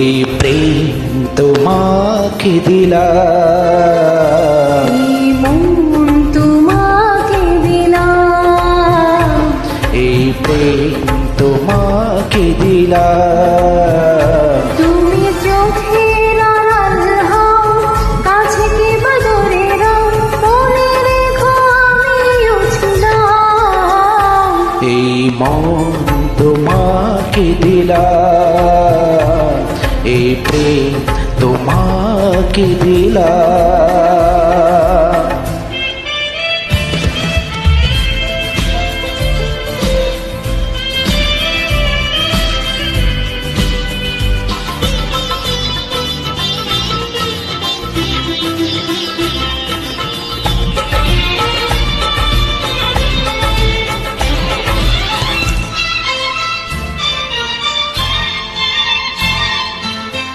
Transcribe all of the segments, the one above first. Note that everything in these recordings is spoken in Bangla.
এই প্রেম তোমাকে দিলাম, এই মন তোমাকে দিলাম, এই প্রেম তোমাকে দিলাম। তুমি চোখের আড়াল হও, কাছে কি বা দূরে রও, মনে রেখো আমিও ছিলাম। এই মন তোমাকে দিলাম, এই প্রেম তোমাকে দিলাম।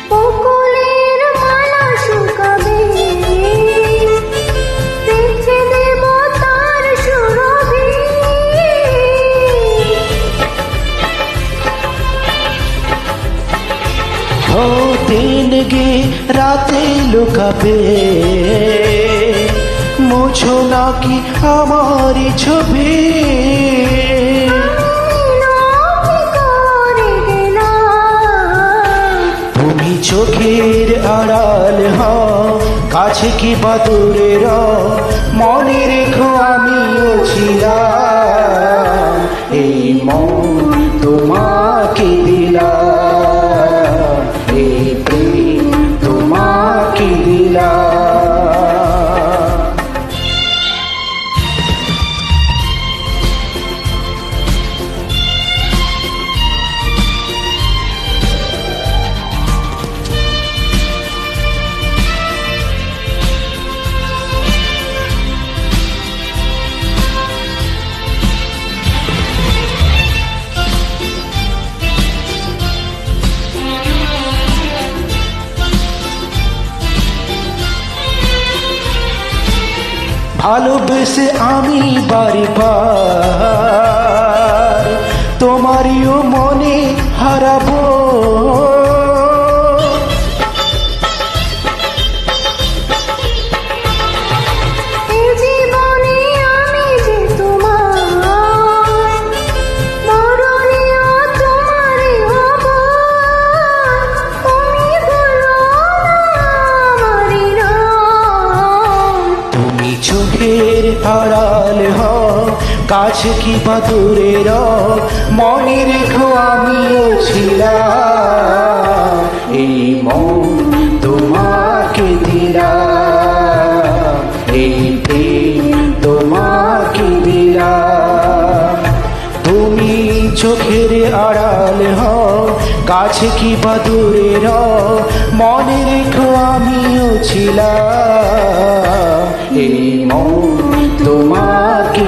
বকুলের মালা শুকাবে, রেখে দেব তার সুরভি। ও দিন গে রাতে লুকাবে, মুছো নাকি আমারই ছবি। মিনতি করে গেলাম, তুমি চোখের আড়াল হও, কাছে কি বা দূরে রও, মনে রেখো আমিও ছিলাম। এই মন তোমাকে দিলাম, এই প্রেম তোমাকে দিলাম। ভালোবেসে আমি বারে বার তোমারিও মনে হারাবো। এই জীবনে আমি যে তোমার, মরণেও তোমারই হব। তুমি বলো না আমারই নাম। তুমি চোখের আড়াল হও, কাছে কি বা দূরে রও, মনে রেখো আমিও ছিলাম। এই মন তোমাকে দিলাম, এই প্রেম তোমাকে দিলাম। তুমি চোখের আড়াল হও, কাছে কি বা দূরে রও, মনে রেখো আমিও ছিলাম। এই মন তোমাকে